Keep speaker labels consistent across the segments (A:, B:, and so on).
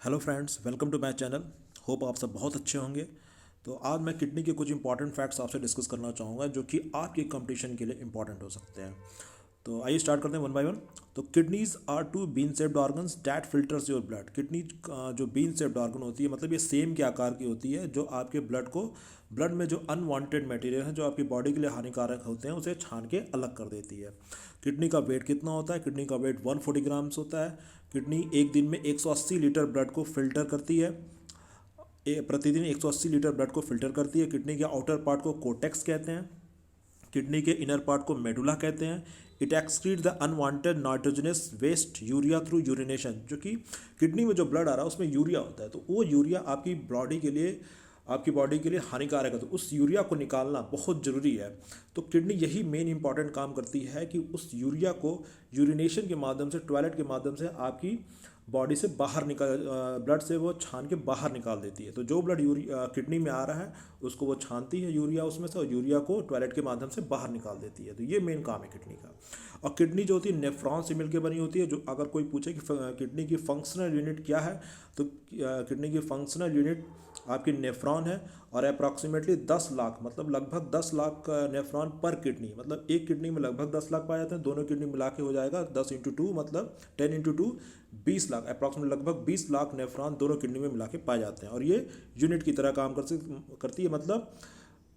A: Hello friends, welcome to my channel. Hope आप सब बहुत अच्छे होंगे। तो आज मैं किडनी के कुछ इंपॉर्टेंट फैक्ट्स आपसे डिस्कस करना चाहूँगा जो कि आपके कंपटीशन के लिए इंपॉर्टेंट हो सकते हैं। तो आइए स्टार्ट करते हैं वन बाय वन। तो kidneys are two bean shaped organs that filters your blood. Kidney जो बीन शेप्ड ऑर्गन होती है, मतलब ये सेम के आकार की होती है जो आपके ब्लड में जो अनवांटेड मटेरियल है जो आपकी बॉडी के लिए हानिकारक होते हैं उसे छान के अलग कर देती है। किडनी का वेट कितना होता है? किडनी का वेट 140 ग्राम्स होता है। किडनी एक दिन में 180 लीटर ब्लड को फिल्टर करती है। प्रतिदिन 180 लीटर ब्लड को फिल्टर करती है। किडनी के आउटर पार्ट को कोर्टेक्स कहते हैं। किडनी के इनर पार्ट को मेडुला कहते हैं। It excrete the unwanted nitrogenous waste urea through urination. जो कि किडनी में जो ब्लड आ रहा है उसमें यूरिया होता है, तो वो यूरिया आपकी बॉडी के लिए हानिकारक है, तो उस यूरिया को निकालना बहुत ज़रूरी है। तो किडनी यही मेन इंपॉर्टेंट काम करती है कि उस यूरिया को यूरिनेशन के माध्यम से, टॉयलेट के माध्यम से आपकी बॉडी से बाहर ब्लड से वो छान के बाहर निकाल देती है। तो जो ब्लड किडनी में आ रहा है उसको वो छानती है यूरिया उसमें से, और यूरिया को टॉयलेट के माध्यम से बाहर निकाल देती है। तो ये मेन काम है किडनी का। और किडनी जो होती है नेफ्रॉन से मिलकर बनी होती है। जो अगर कोई पूछे कि किडनी की फंक्शनल यूनिट क्या है, तो किडनी की फंक्शनल यूनिट आपकी नेफ्रॉन है। और अप्रॉक्सीमेटली 10 लाख, मतलब लगभग 10 लाख नेफ्रॉन पर किडनी, मतलब एक किडनी में लगभग 10 लाख पाए जाते हैं। दोनों किडनी मिला के हो जाएगा 10 इंटू 2, मतलब 10 इंटू 2 20 लाख, अप्रॉक्सीमेट लगभग 20 लाख नेफ्रॉन दोनों किडनी में मिला के पाए जाते हैं। और ये यूनिट की तरह काम करती है,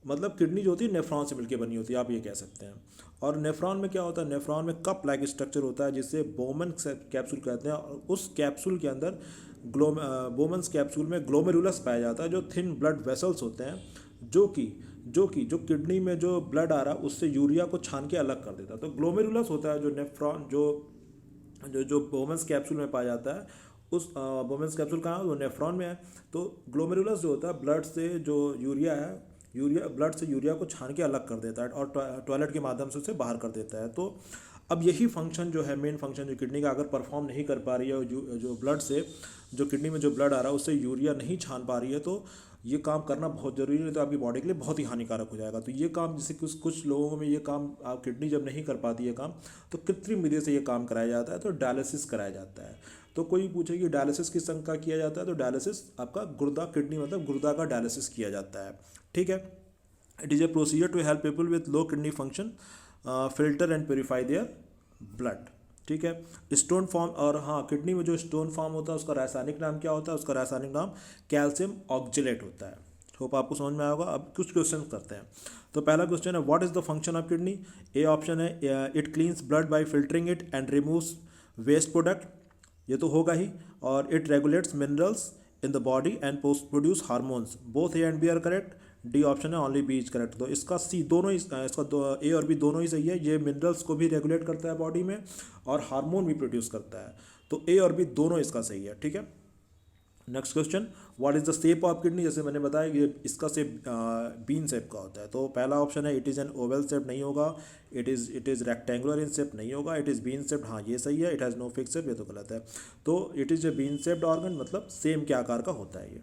A: मतलब किडनी जो होती है नेफ्रॉन से मिलकर बनी होती है, आप ये कह सकते हैं। और नेफ्रॉन में क्या होता है? नेफ्रॉन में कप लाइक स्ट्रक्चर होता है जिसे बोमन कैप्सूल कहते हैं। और उस कैप्सूल के अंदर बोमन्स कैप्सूल में ग्लोमेरुलस पाया जाता है, जो थिन ब्लड वेसल्स होते हैं जो किडनी में जो ब्लड आ रहा है उससे यूरिया को छान के अलग कर देता है। तो ग्लोमेरुलस होता है जो नेफ्रॉन जो बोमन्स कैप्सूल में पाया जाता है। उस बोमन्स कैप्सूल कहाँ है? वो नेफ्रॉन में है। तो ग्लोमेरुलस जो होता है ब्लड से जो ब्लड से यूरिया को छान के अलग कर देता है और टॉयलेट के माध्यम से उसे बाहर कर देता है। तो अब यही फंक्शन जो है, मेन फंक्शन जो किडनी का अगर परफॉर्म नहीं कर पा रही है, जो ब्लड से, जो किडनी में जो ब्लड आ रहा है उससे यूरिया नहीं छान पा रही है, तो ये काम करना बहुत ज़रूरी है, तो आपकी बॉडी के लिए बहुत ही हानिकारक हो जाएगा। तो ये काम, जैसे कुछ लोगों में ये काम, आप किडनी जब नहीं कर पाती है काम, तो कृत्रिम विधि से ये काम कराया जाता है, तो डायलिसिस कराया जाता है। तो कोई पूछे कि डायलिसिस किस संग का किया जाता है, तो डायलिसिस आपका गुर्दा, किडनी मतलब गुर्दा का डायलिसिस किया जाता है। ठीक है। It is a procedure to help people with low kidney function filter and purify their blood. ठीक है। स्टोन फॉर्म, और हाँ, किडनी में जो स्टोन फॉर्म होता है उसका रासायनिक नाम क्या होता है? उसका रासायनिक नाम कैल्शियम ऑक्जेलेट होता है। होप आपको समझ में आया होगा। अब कुछ क्वेश्चन करते हैं। तो पहला क्वेश्चन है, what is the function of kidney? A option है it cleans blood by filtering it and removes waste product, ये तो होगा ही। और it regulates minerals in the body and produce hormones. Both A and B are correct. D option है only B is correct. तो इसका सी दोनों ही, ए और बी दोनों ही सही है। ये मिनरल्स को भी रेगुलेट करता है बॉडी में और हार्मोन भी प्रोड्यूस करता है। तो ए और बी दोनों इसका सही है। ठीक है। Next question, what is the shape of kidney? जैसे मैंने बताया ये इसका शेप बीन शेप का होता है। तो पहला ऑप्शन है it is an Oval shape, नहीं होगा। It is rectangular in shape, नहीं होगा। इट इज़ बीन शेप्ड, हाँ ये सही है। It has no fix shape, ये तो गलत है। तो it is a bean shaped organ, मतलब सेम के आकार का होता है ये।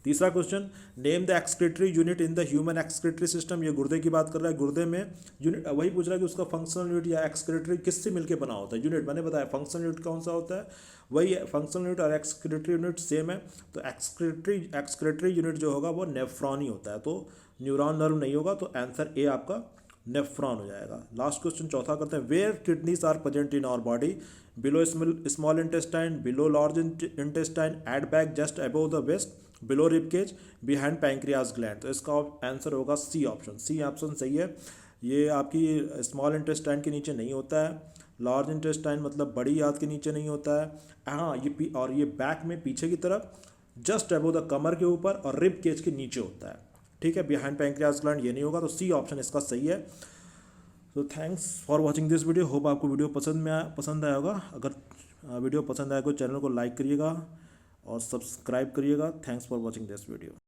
A: तीसरा question, name the excretory unit in the human excretory system. ये गुर्दे की बात कर रहा है। गुर्दे में यूनिट, वही पूछ रहा है कि उसका फंक्शनल यूनिट या एक्सक्रीटरी किससे मिलकर बना होता है। यूनिट मैंने बताया, फंक्शनल यूनिट कौन सा होता है, वही है। फंक्शनल यूनिट और एक्सक्रीटरी यूनिट सेम है। तो एक्सक्रीटरी यूनिट जो होगा वो नेफ्रॉन ही होता है। तो न्यूरॉन नर्व नहीं होगा। तो आंसर ए आपका नेफ्रॉन हो जाएगा। लास्ट क्वेश्चन चौथा करते हैं, where kidneys are present in our body? Below small intestine, below large intestine, at back, just above the waist, below ribcage, behind pancreas gland. तो इसका आंसर होगा सी ऑप्शन। सी ऑप्शन सही है। ये आपकी स्मॉल इंटेस्टाइन के नीचे नहीं होता है। लार्ज इंटेस्टाइन मतलब बड़ी आंत के नीचे नहीं होता है। हाँ, ये बैक में पीछे की तरफ, जस्ट अबव द कमर के ऊपर और रिब केज के नीचे होता है। ठीक है। बिहाइंड पैंक्रियाज ग्लैंड ये नहीं होगा। तो सी ऑप्शन इसका सही है। तो thanks for watching this video. Hope आपको वीडियो पसंद आया होगा। अगर वीडियो पसंद आया तो चैनल को लाइक करिएगा और सब्सक्राइब करिएगा। Thanks for watching this video.